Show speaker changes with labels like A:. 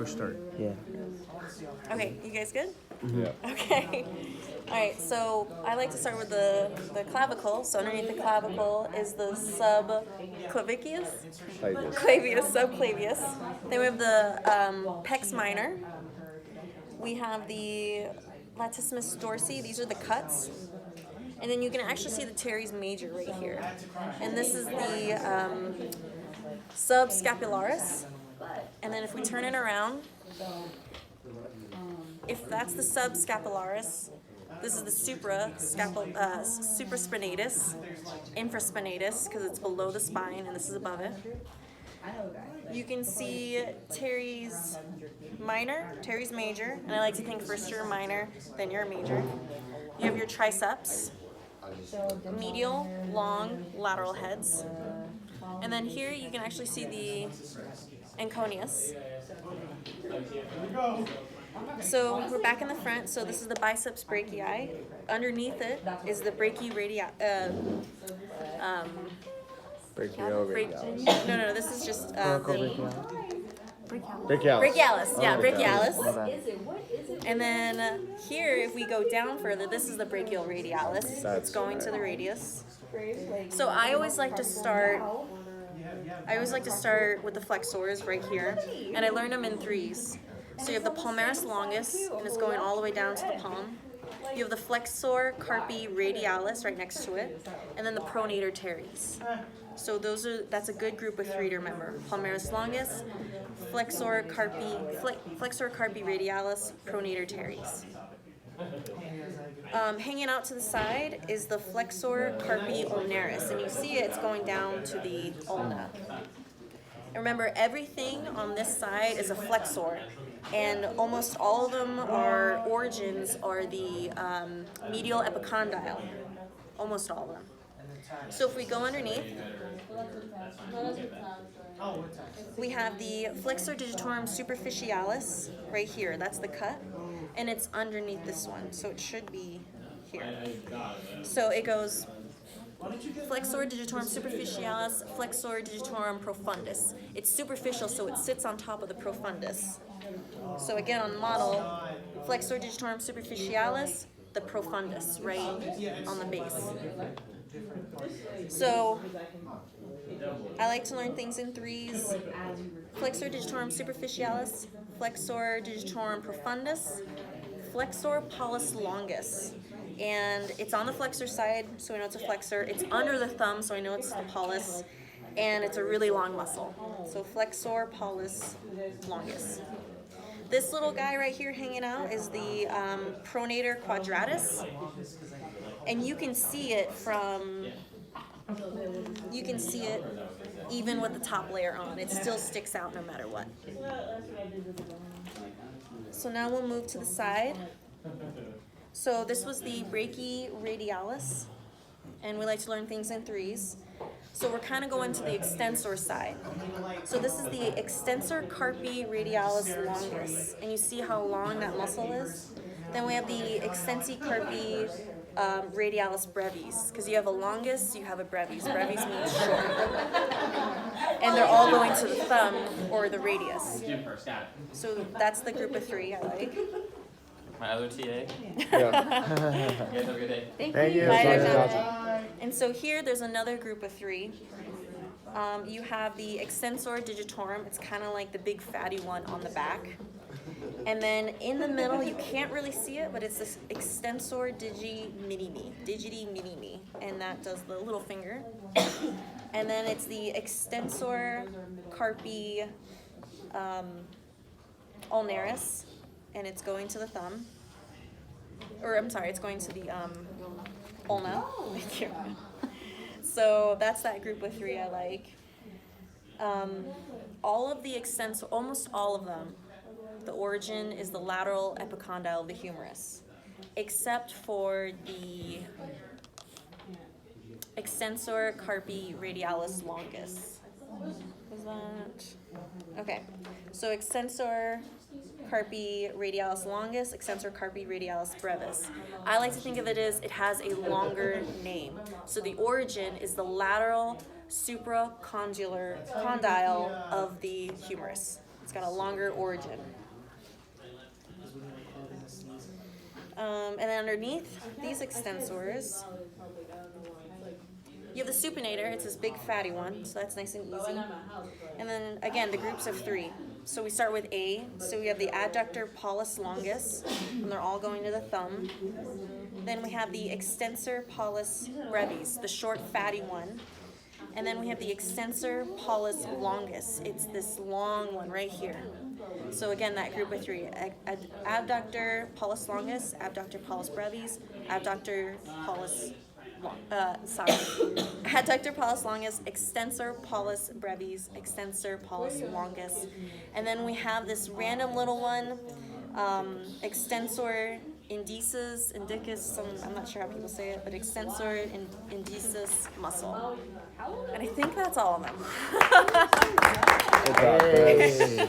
A: Push start.
B: Yeah.
C: Okay, you guys good?
A: Yeah.
C: Okay. All right, so I like to start with the clavicle. So underneath the clavicle is the subclavius, subclavius. Then we have the pex minor. We have the latissimus dorsi. These are the cuts. And then you can actually see the teres major right here. And this is the subscapularis. And then if we turn it around, if that's the subscapularis, this is the supraspinatus, infraspinatus, because it's below the spine, and this is above it. You can see teres minor, teres major, and I like to think first you're minor, then you're major. You have your triceps, medial, long, lateral heads. And then here you can actually see the enconius. So we're back in the front. So this is the biceps brachii. Underneath it is the no, this is just brachialis. Yeah, brachialis. And then here, if we go down further, this is the brachial radialis. It's going to the radius. So I always like to start with the flexors right here, and I learn them in threes. So you have the palmaris longus, and it's going all the way down to the palm. You have the flexor carpi radialis right next to it, and then the pronator teres. So that's a good group of three to remember. Palmaris longus, flexor carpi radialis, pronator teres. Hanging out to the side is the flexor carpi ulnaris, and you see it's going down to the ulna. And remember, everything on this side is a flexor, and almost all of them are origins are the medial epicondyle, almost all of them. So if we go underneath, we have the flexor digitorum superficialis right here. That's the cut, and it's underneath this one, so it should be here. So it goes flexor digitorum superficialis, flexor digitorum profundus. It's superficial, so it sits on top of the profundus. So again, on the model, flexor digitorum superficialis, the profundus, right on the base. So I like to learn things in threes. Flexor digitorum superficialis, flexor digitorum profundus, flexor pollis longus. And it's on the flexor side, so I know it's a flexor. It's under the thumb, so I know it's the pollis. And it's a really long muscle. So flexor pollis longus. This little guy right here hanging out is the pronator quadratus. And you can see it even with the top layer on. It still sticks out no matter what. So now we'll move to the side. So this was the brachiradialis, and we like to learn things in threes. So we're kind of going to the extensor side. So this is the extensor carpi radialis longus, and you see how long that muscle is? Then we have the extensi carpi radialis brevis, because you have a longus, you have a brevis. Brevis means short. And they're all going to the thumb or the radius. So that's the group of three I like.
D: My other TA.
A: Yeah.
D: You guys have a good day.
A: Thank you.
C: Bye,
A: Dr.
C: Dr.
A: Johnson.
C: And so here, there's another group of three. You have the extensor digitorum. It's kind of like the big fatty one on the back. And then in the middle, you can't really see it, but it's this extensor digiti minimi, and that does the little finger. And then it's the extensor carpi ulnaris, and it's going to the thumb. Or I'm sorry, it's going to the ulna. Thank you. So that's that group of three I like. All of the extensor, almost all of them, the origin is the lateral epicondyle of the humerus, except for the extensor carpi radialis longus. Was that? Okay. So extensor carpi radialis longus, extensor carpi radialis brevis. I like to think of it as it has a longer name. So the origin is the lateral supracondyle of the humerus. It's got a longer origin. And then underneath these extensors, you have the supinator. It's this big fatty one, so that's nice and easy. And then again, the groups of three. So we start with A. So we have the adductor pollis longus, and they're all going to the thumb. Then we have the extensor pollis brevis, the short fatty one. And then we have the extensor pollis longus. It's this long one right here. So again, that group of three: abductor pollis longus, abductor pollis brevis, abductor pollis. Adductor pollis longus, extensor pollis brevis, extensor pollis longus, and then we have this random little one, extensor indicus. I'm not sure how people say it, but extensor indicus muscle. And I think that's all of them.
A: Good job, Chris.